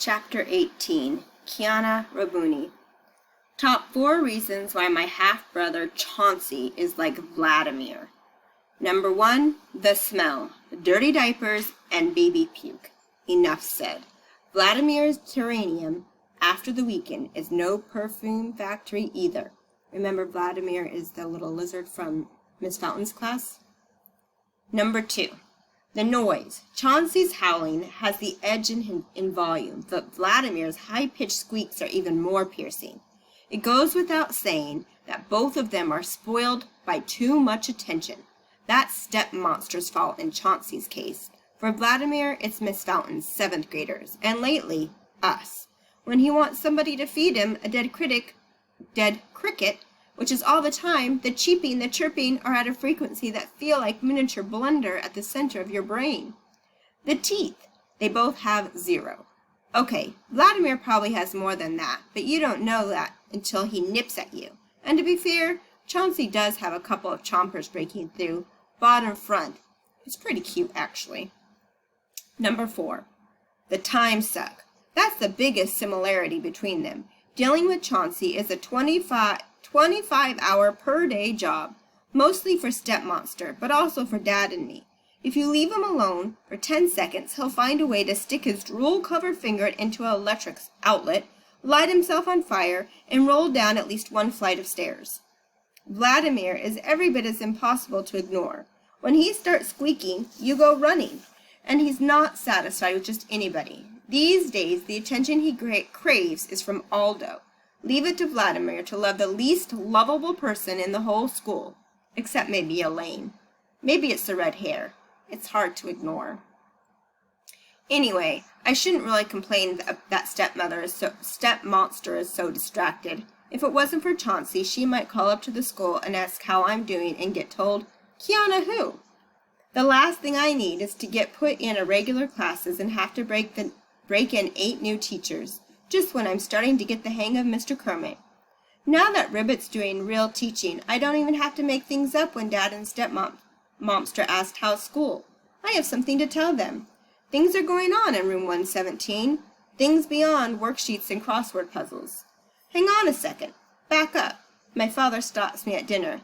Chapter 18, Kiana Rabuni. Top 4 reasons why my half-brother Chauncey is like Vladimir. Number 1, the smell, dirty diapers, and baby puke. Enough said. Vladimir's terrarium, after the weekend, is no perfume factory either. Remember, Vladimir is the little lizard from Miss Fountain's class? Number 2. The noise. Chauncey's howling has the edge in volume, but Vladimir's high-pitched squeaks are even more piercing. It goes without saying that both of them are spoiled by too much attention. That's step monster's fault in Chauncey's case. For Vladimir, it's Miss Fountain's 7th graders, and lately, us. When he wants somebody to feed him a dead cricket, which is all the time, the cheeping, the chirping are at a frequency that feel like miniature blender at the center of your brain. The teeth, they both have 0. Okay, Vladimir probably has more than that, but you don't know that until he nips at you. And to be fair, Chauncey does have a couple of chompers breaking through, bottom front. It's pretty cute, actually. Number 4, the time suck. That's the biggest similarity between them. Dealing with Chauncey is a 25-hour per day job, mostly for Stepmonster, but also for Dad and me. If you leave him alone for 10 seconds, he'll find a way to stick his drool-covered finger into an electric outlet, light himself on fire, and roll down at least 1 flight of stairs. Vladimir is every bit as impossible to ignore. When he starts squeaking, you go running, and he's not satisfied with just anybody. These days, the attention he craves is from Aldo. Leave it to Vladimir to love the least lovable person in the whole school, except maybe Elaine. Maybe it's the red hair. It's hard to ignore. Anyway, I shouldn't really complain that stepmonster is so distracted. If it wasn't for Chauncey, she might call up to the school and ask how I'm doing and get told, "Kiana who?" The last thing I need is to get put in irregular classes and have to break in 8 new teachers, just when I'm starting to get the hang of Mr. Kermit. Now that Ribbit's doing real teaching, I don't even have to make things up when Dad and Stepmonster asked how's school. I have something to tell them. Things are going on in room 117. Things beyond worksheets and crossword puzzles. Hang on a second. Back up. My father stops me at dinner.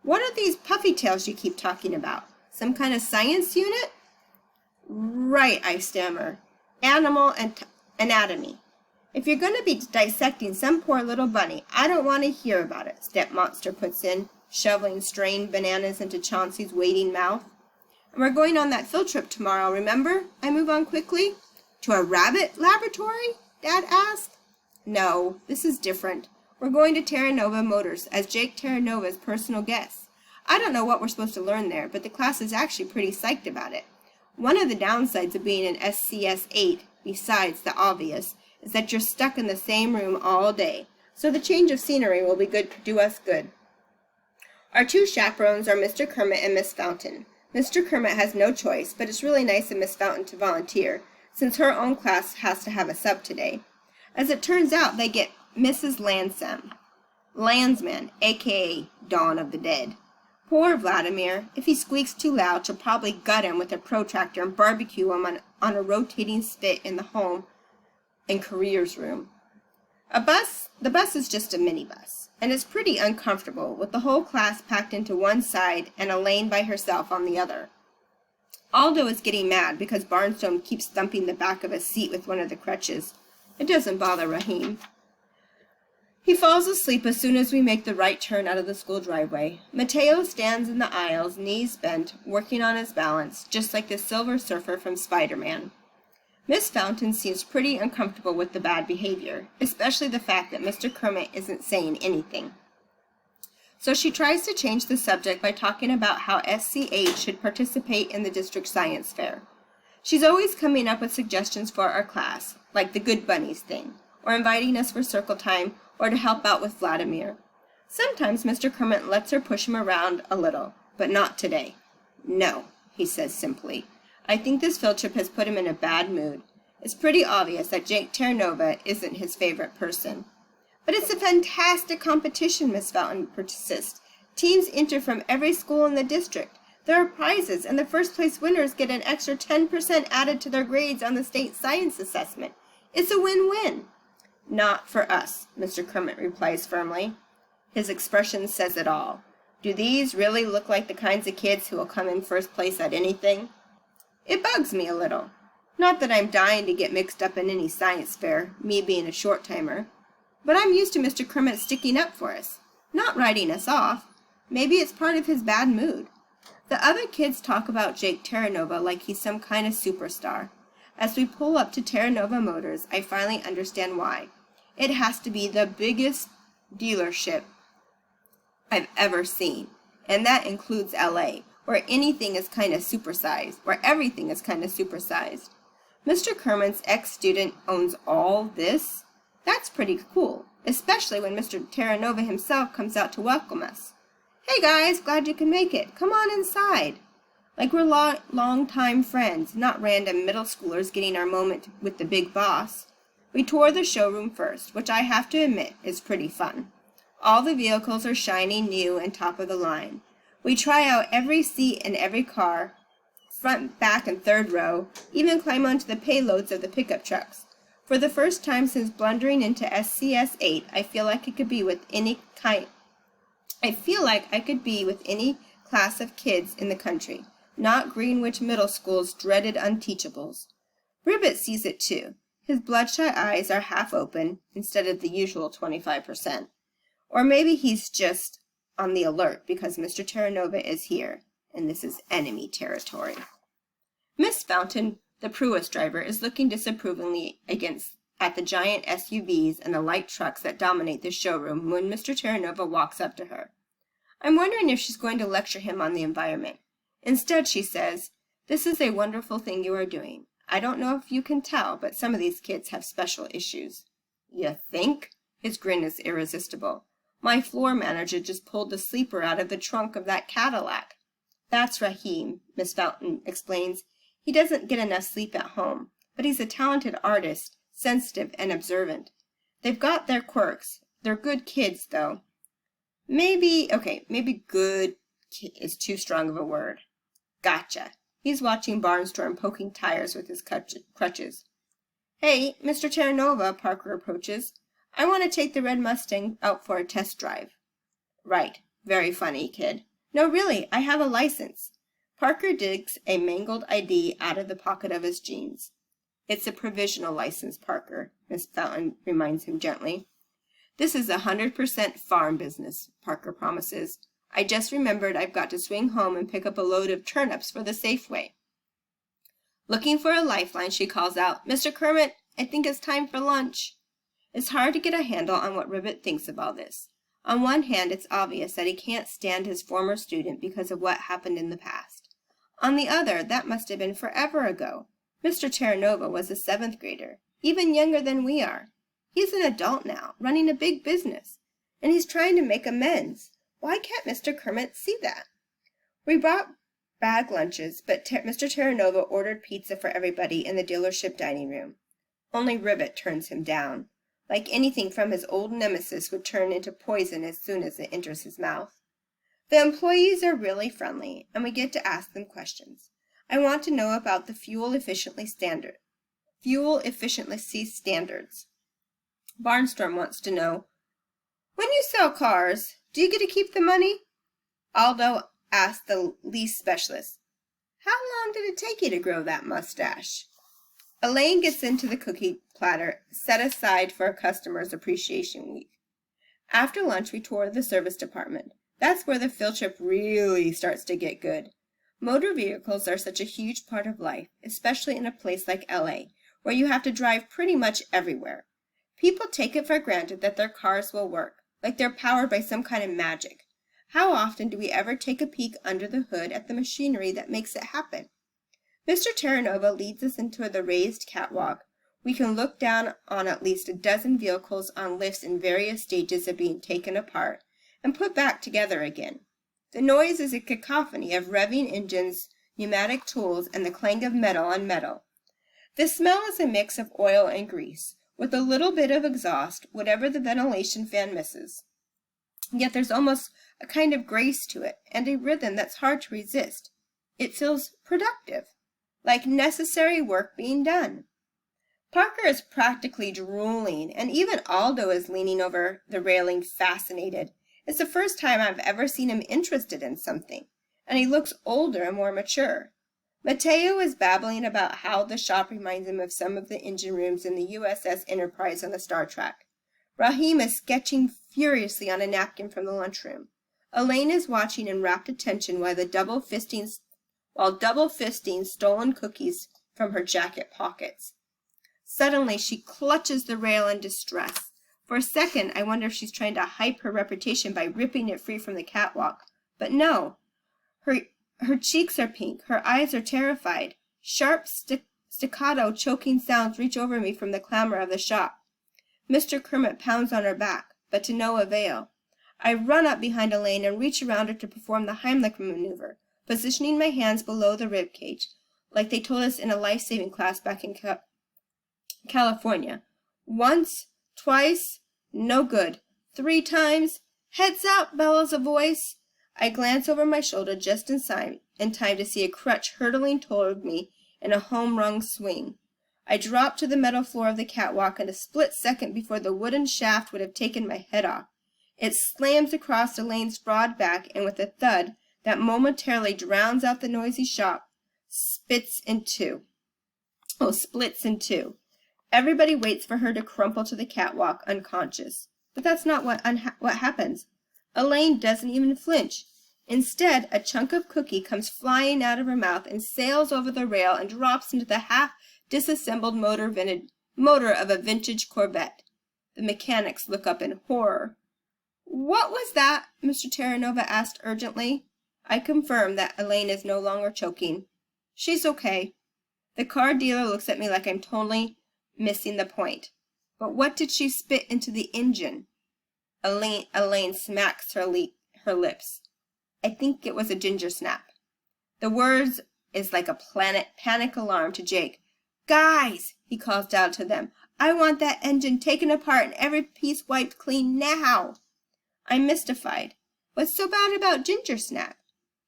What are these puffy tails you keep talking about? Some kind of science unit? Right, I stammer. Animal anatomy. If you're going to be dissecting some poor little bunny, I don't want to hear about it, Stepmonster puts in, shoveling strained bananas into Chauncey's waiting mouth. And we're going on that field trip tomorrow, remember? I move on quickly. To a rabbit laboratory? Dad asked. No, this is different. We're going to Terra Nova Motors as Jake Terra Nova's personal guest. I don't know what we're supposed to learn there, but the class is actually pretty psyched about it. One of the downsides of being an SCS 8, besides the obvious, is that you're stuck in the same room all day, so the change of scenery will do us good. Our 2 chaperones are Mr. Kermit and Miss Fountain. Mr. Kermit has no choice, but it's really nice of Miss Fountain to volunteer, since her own class has to have a sub today. As it turns out, they get Mrs. Landsman, a.k.a. Dawn of the Dead. Poor Vladimir. If he squeaks too loud, she'll probably gut him with a protractor and barbecue him on a rotating spit in the home and careers room. The bus is just a minibus, and it's pretty uncomfortable with the whole class packed into one side and Elaine by herself on the other. Aldo is getting mad because Barnstone keeps thumping the back of his seat with one of the crutches. It doesn't bother Raheem. He falls asleep as soon as we make the right turn out of the school driveway. Mateo stands in the aisles, knees bent, working on his balance, just like the Silver Surfer from Spider-Man. Miss Fountain seems pretty uncomfortable with the bad behavior, especially the fact that Mr. Kermit isn't saying anything. So she tries to change the subject by talking about how SC8 should participate in the district science fair. She's always coming up with suggestions for our class, like the Good Bunnies thing, or inviting us for circle time, or to help out with Vladimir. Sometimes Mr. Kermit lets her push him around a little, but not today. No, he says simply. I think this field trip has put him in a bad mood. It's pretty obvious that Jake Terra Nova isn't his favorite person. But it's a fantastic competition, Miss Fountain persists. Teams enter from every school in the district. There are prizes, and the first-place winners get an extra 10% added to their grades on the state science assessment. It's a win-win. Not for us, Mr. Kermit replies firmly. His expression says it all. Do these really look like the kinds of kids who will come in first place at anything? It bugs me a little. Not that I'm dying to get mixed up in any science fair, me being a short-timer. But I'm used to Mr. Kermit sticking up for us, not writing us off. Maybe it's part of his bad mood. The other kids talk about Jake Terranova like he's some kind of superstar. As we pull up to Terranova Motors, I finally understand why. It has to be the biggest dealership I've ever seen, and that includes LA, where anything is kind of supersized, where everything is kind of supersized. Mr. Kermit's ex-student owns all this? That's pretty cool, especially when Mr. Terranova himself comes out to welcome us. Hey guys, glad you can make it. Come on inside. Like we're long-time friends, not random middle schoolers getting our moment with the big boss. We tour the showroom first, which I have to admit is pretty fun. All the vehicles are shiny, new, and top of the line. We try out every seat in every car, front, back, and third row, even climb onto the payloads of the pickup trucks. For the first time since blundering into SCS-8, I feel like I could be with any class of kids in the country, not Greenwich Middle School's dreaded Unteachables. Ribbit sees it too. His bloodshot eyes are half open instead of the usual 25%. Or maybe he's just on the alert because Mr. Terranova is here, and this is enemy territory. Miss Fountain, the Pruis driver, is looking disapprovingly at the giant SUVs and the light trucks that dominate the showroom when Mr. Terranova walks up to her. I'm wondering if she's going to lecture him on the environment. Instead, she says, "This is a wonderful thing you are doing. I don't know if you can tell, but some of these kids have special issues." You think? His grin is irresistible. My floor manager just pulled the sleeper out of the trunk of that Cadillac. That's Raheem, Miss Fountain explains. He doesn't get enough sleep at home, but he's a talented artist, sensitive and observant. They've got their quirks. They're good kids, though. Maybe good is too strong of a word. Gotcha. He's watching Barnstorm poking tires with his crutches. Hey, Mr. Terranova, Parker approaches. I want to take the red Mustang out for a test drive. Right. Very funny, kid. No, really, I have a license. Parker digs a mangled ID out of the pocket of his jeans. It's a provisional license, Parker, Miss Fountain reminds him gently. This is 100% farm business, Parker promises. I just remembered I've got to swing home and pick up a load of turnips for the Safeway. Looking for a lifeline, she calls out, "Mr. Kermit, I think it's time for lunch." It's hard to get a handle on what Ribbit thinks of all this. On one hand, it's obvious that he can't stand his former student because of what happened in the past. On the other, that must have been forever ago. Mr. Terranova was a 7th grader, even younger than we are. He's an adult now, running a big business, and he's trying to make amends. Why can't Mr. Kermit see that? We brought bag lunches, but Mr. Terranova ordered pizza for everybody in the dealership dining room. Only Ribbit turns him down. Like anything from his old nemesis would turn into poison as soon as it enters his mouth. The employees are really friendly, and we get to ask them questions. I want to know about the fuel efficiency standards. Barnstorm wants to know, when you sell cars, do you get to keep the money? Aldo asks the lease specialist, how long did it take you to grow that mustache? Elaine gets into the cookie platter set aside for a customer's appreciation week. After lunch, we tour the service department. That's where the field trip really starts to get good. Motor vehicles are such a huge part of life, especially in a place like LA, where you have to drive pretty much everywhere. People take it for granted that their cars will work, like they're powered by some kind of magic. How often do we ever take a peek under the hood at the machinery that makes it happen? Mr. Terranova leads us into the raised catwalk. We can look down on at least a dozen vehicles on lifts in various stages of being taken apart and put back together again. The noise is a cacophony of revving engines, pneumatic tools, and the clang of metal on metal. The smell is a mix of oil and grease, with a little bit of exhaust, whatever the ventilation fan misses. Yet there's almost a kind of grace to it, and a rhythm that's hard to resist. It feels productive, like necessary work being done. Parker is practically drooling, and even Aldo is leaning over the railing fascinated. It's the first time I've ever seen him interested in something, and he looks older and more mature. Mateo is babbling about how the shop reminds him of some of the engine rooms in the USS Enterprise on the Star Trek. Raheem is sketching furiously on a napkin from the lunchroom. Elaine is watching in rapt attention while double fisting stolen cookies from her jacket pockets. Suddenly, she clutches the rail in distress. For a second, I wonder if she's trying to hype her reputation by ripping it free from the catwalk. But no. Her cheeks are pink. Her eyes are terrified. Sharp, staccato, choking sounds reach over me from the clamor of the shop. Mr. Kermit pounds on her back, but to no avail. I run up behind Elaine and reach around her to perform the Heimlich maneuver, positioning my hands below the rib cage, like they told us in a life-saving class back in California. Once, twice, no good. 3 times, heads up, bellows a voice. I glance over my shoulder just in time to see a crutch hurtling toward me in a home-run swing. I drop to the metal floor of the catwalk in a split second before the wooden shaft would have taken my head off. It slams across Elaine's broad back, and with a thud that momentarily drowns out the noisy shop, splits in two. Everybody waits for her to crumple to the catwalk, unconscious. But that's not what happens. Elaine doesn't even flinch. Instead, a chunk of cookie comes flying out of her mouth and sails over the rail and drops into the half-disassembled motor of a vintage Corvette. The mechanics look up in horror. "What was that?" Mr. Terranova asked urgently. I confirm that Elaine is no longer choking. She's okay. The car dealer looks at me like I'm totally missing the point. But what did she spit into the engine? Elaine smacks her lips. I think it was a ginger snap. The words is like a panic alarm to Jake. "Guys," he calls out to them, "I want that engine taken apart and every piece wiped clean now." I'm mystified. What's so bad about ginger snap?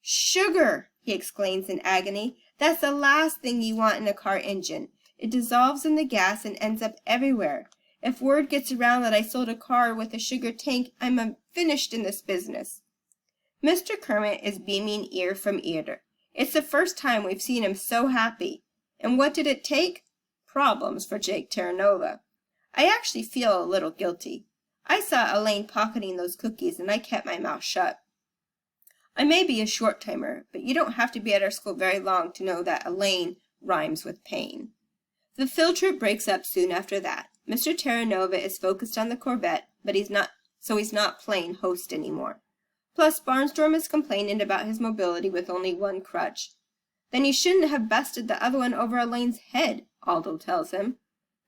"Sugar," he exclaims in agony. "That's the last thing you want in a car engine. It dissolves in the gas and ends up everywhere. If word gets around that I sold a car with a sugar tank, I'm finished in this business." Mr. Kermit is beaming ear from ear. It's the first time we've seen him so happy. And what did it take? Problems for Jake Terranova. I actually feel a little guilty. I saw Elaine pocketing those cookies, and I kept my mouth shut. I may be a short-timer, but you don't have to be at our school very long to know that Elaine rhymes with pain. The field trip breaks up soon after that. Mr. Terranova is focused on the Corvette, but he's not playing host anymore. Plus, Barnstorm is complaining about his mobility with only one crutch. Then he shouldn't have busted the other one over Elaine's head, Aldo tells him.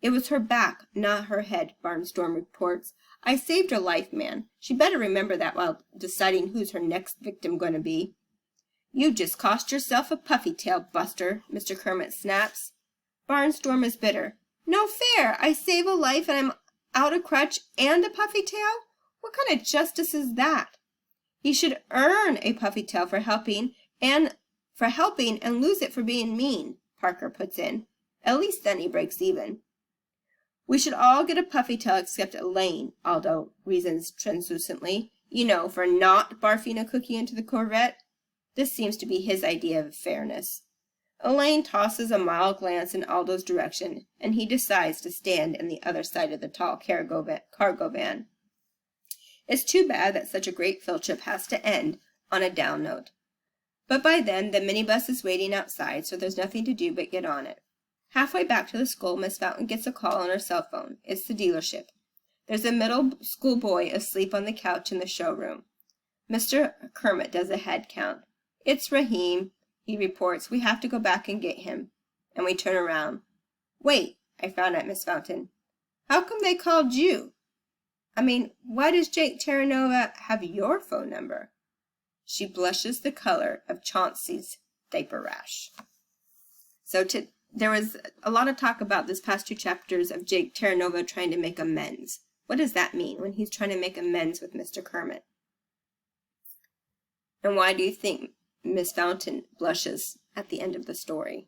It was her back, not her head, Barnstorm reports. I saved her life, man. She better remember that while deciding who's her next victim going to be. You just cost yourself a puffy tail, Buster, Mr. Kermit snaps. Barnstorm is bitter. No fair. I save a life and I'm out a crutch and a puffy tail? What kind of justice is that? He should earn a puffy tail for helping and lose it for being mean, Parker puts in. At least then he breaks even. We should all get a puffy tail except Elaine, Aldo reasons translucently. You know, for not barfing a cookie into the Corvette. This seems to be his idea of fairness. Elaine tosses a mild glance in Aldo's direction, and he decides to stand in the other side of the tall cargo van. It's too bad that such a great field trip has to end on a down note. But by then, the minibus is waiting outside, so there's nothing to do but get on it. Halfway back to the school, Miss Fountain gets a call on her cell phone. It's the dealership. There's a middle school boy asleep on the couch in the showroom. Mr. Kermit does a head count. "It's Raheem," he reports. "We have to go back and get him." And we turn around. "Wait," I frown at Miss Fountain. "How come they called you? I mean, why does Jake Terranova have your phone number?" She blushes the color of Chauncey's diaper rash. So there was a lot of talk about this past 2 chapters of Jake Terranova trying to make amends. What does that mean when he's trying to make amends with Mr. Kermit? And why do you think Miss Fountain blushes at the end of the story?